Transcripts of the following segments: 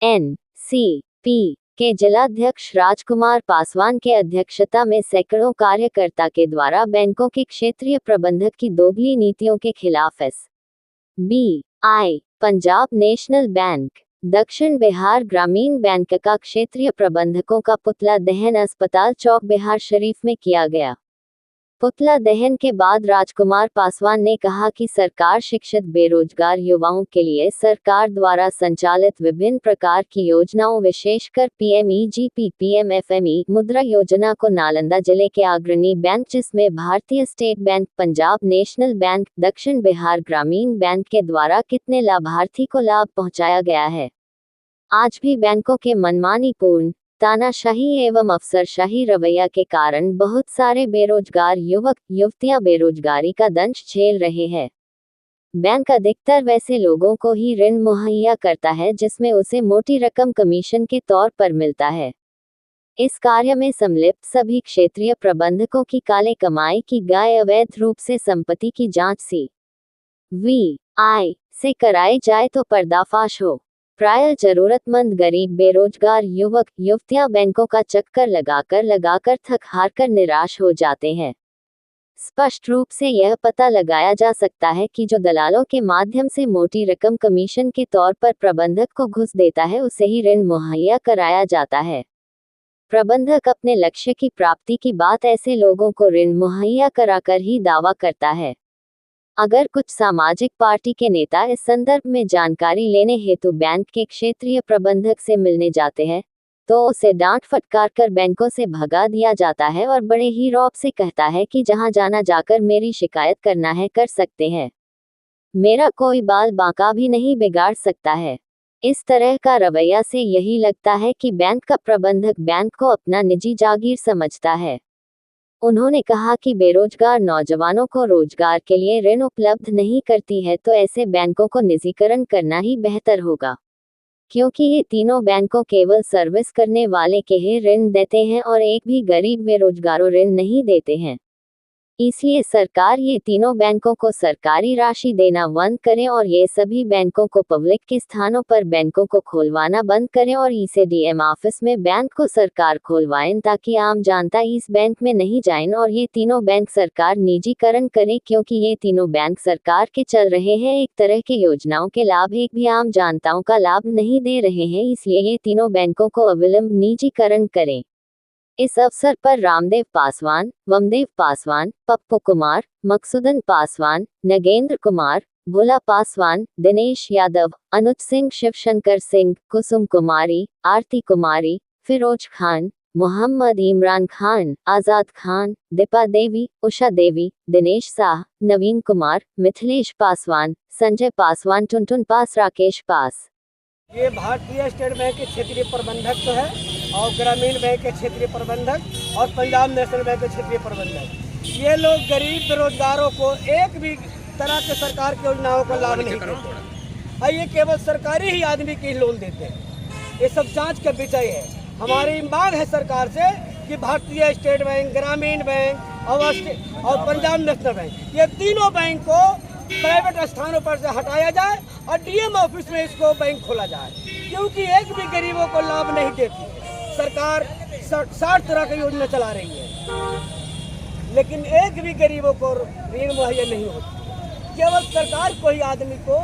NCP के जिलाध्यक्ष राजकुमार पासवान के अध्यक्षता में सैकड़ों कार्यकर्ता के द्वारा बैंकों के क्षेत्रीय प्रबंधक की दोगली नीतियों के खिलाफ एसबीआई, पंजाब नेशनल बैंक, दक्षिण बिहार ग्रामीण बैंक का क्षेत्रीय प्रबंधकों का पुतला दहन अस्पताल चौक बिहार शरीफ में किया गया। पुतला दहन के बाद राजकुमार पासवान ने कहा कि सरकार शिक्षित बेरोजगार युवाओं के लिए सरकार द्वारा संचालित विभिन्न प्रकार की योजनाओं विशेषकर पीएमईजीपी, पीएमएफएमई मुद्रा योजना को नालंदा जिले के अग्रणी बैंक जिसमें भारतीय state bank, Punjab national bank, दक्षिण बिहार ग्रामीण बैंक के द्वारा कितने लाभार्थी को लाभ पहुंचाया गया है। आज भी बैंकों के मनमानी पूर्ण तानाशाही एवं अफसरशाही रवैया के कारण बहुत सारे बेरोजगार युवक युवतियां बेरोजगारी का दंश झेल रहे हैं। बैंक अधिकतर वैसे लोगों को ही ऋण मुहैया करता है जिसमें उसे मोटी रकम कमीशन के तौर पर मिलता है। इस कार्य में सम्मिलित सभी क्षेत्रीय प्रबंधकों की काले कमाई की गए अवैध रूप से संपत्ति की जांच सीबीआई से कराई जाए तो पर्दाफाश हो। प्रायः जरूरतमंद गरीब बेरोजगार युवक युवतियां बैंकों का चक्कर लगाकर थक हार कर निराश हो जाते हैं। स्पष्ट रूप से यह पता लगाया जा सकता है कि जो दलालों के माध्यम से मोटी रकम कमीशन के तौर पर प्रबंधक को घुस देता है उसे ही ऋण मुहैया कराया जाता है। प्रबंधक अपने लक्ष्य की प्राप्ति की बात ऐसे लोगों को ऋण मुहैया कराकर ही दावा करता है। अगर कुछ सामाजिक पार्टी के नेता इस संदर्भ में जानकारी लेने हेतु बैंक के क्षेत्रीय प्रबंधक से मिलने जाते हैं तो उसे डांट फटकार कर बैंकों से भगा दिया जाता है और बड़े ही रौब से कहता है कि जहां जाना जाकर मेरी शिकायत करना है कर सकते हैं, मेरा कोई बाल बांका भी नहीं बिगाड़ सकता है। इस तरह का रवैया से यही लगता है कि बैंक का प्रबंधक बैंक को अपना निजी जागीर समझता है। उन्होंने कहा कि बेरोजगार नौजवानों को रोजगार के लिए ऋण उपलब्ध नहीं करती है तो ऐसे बैंकों को निजीकरण करना ही बेहतर होगा, क्योंकि ये तीनों बैंकों केवल सर्विस करने वाले के ही ऋण देते हैं और एक भी गरीब बेरोजगारों ऋण नहीं देते हैं। इसलिए सरकार ये तीनों बैंकों को सरकारी राशि देना बंद करें और ये सभी बैंकों को पब्लिक के स्थानों पर बैंकों को खोलवाना बंद करें और इसे डीएम ऑफिस में बैंक को सरकार खोलवाएं ताकि आम जनता इस बैंक में नहीं जाए और ये तीनों बैंक सरकार निजीकरण करे, क्योंकि ये तीनों बैंक सरकार के चल रहे हैं। एक तरह के योजनाओं के लाभ एक भी आम जनताओं का लाभ नहीं दे रहे हैं, इसलिए ये तीनों बैंकों को अविलंब निजीकरण करें। इस अवसर पर रामदेव पासवान, वमदेव पासवान, पप्पू कुमार, मकसूदन पासवान, नगेंद्र कुमार, भोला पासवान, दिनेश यादव, अनुज सिंह, शिवशंकर सिंह, कुसुम कुमारी, आरती कुमारी, फिरोज खान, मोहम्मद इमरान खान, आजाद खान, दीपा देवी, उषा देवी, दिनेश शाह, नवीन कुमार, मिथिलेश पासवान, संजय पासवान, टुनटुन पास, राकेश पास। ये भारतीय स्टेट बैंक के क्षेत्रीय प्रबंधक तो है और ग्रामीण बैंक के क्षेत्रीय प्रबंधक और पंजाब नेशनल बैंक के क्षेत्रीय प्रबंधक, ये लोग गरीब बेरोजगारों को एक भी तरह के सरकार की योजनाओं का लाभ नहीं देते और ये केवल सरकारी ही आदमी की लोन देते हैं। ये सब जांच का विषय है। हमारी मांग है सरकार से कि भारतीय स्टेट बैंक, ग्रामीण बैंक और पंजाब नेशनल बैंक, ये तीनों बैंक को प्राइवेट स्थानों पर से हटाया जाए और डीएम ऑफिस में इसको बैंक खोला जाए, क्योंकि एक भी गरीबों को लाभ नहीं देती। सरकार 60 तरह की योजना चला रही है लेकिन एक भी गरीबों को ऋण मुहैया नहीं होती। केवल सरकार को ही आदमी को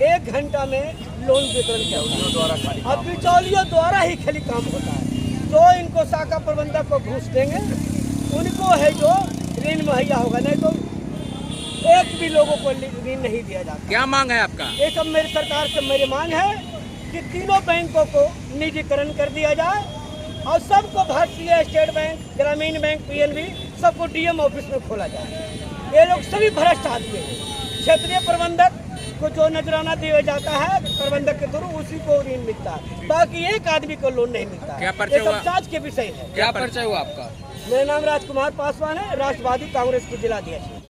1 घंटा में लोन वितरण किया और बिचौलियों द्वारा ही खाली काम होता है। जो इनको शाखा प्रबंधक को घूस देंगे उनको है जो ऋण मुहैया होगा, नहीं तो एक भी लोगों को ऋण नहीं दिया जाता। क्या मांग है आपका? ये सब मेरी सरकार से मेरी मांग है कि तीनों बैंकों को निजीकरण कर दिया जाए और सबको भारतीय स्टेट बैंक, ग्रामीण बैंक, पीएनबी सबको डीएम ऑफिस में खोला जाए। ये लोग सभी भ्रष्ट आदमी हैं। क्षेत्रीय प्रबंधक को जो नजराना दिया जाता है प्रबंधक के थ्रू उसी को ऋण मिलता है, बाकी एक आदमी को लोन नहीं मिलता। क्या परिचय हुआ? जांच के विषय है। क्या परिचय हुआ आपका? मेरा नाम राजकुमार पासवान है, राष्ट्रवादी कांग्रेस के जिलाध्यक्ष।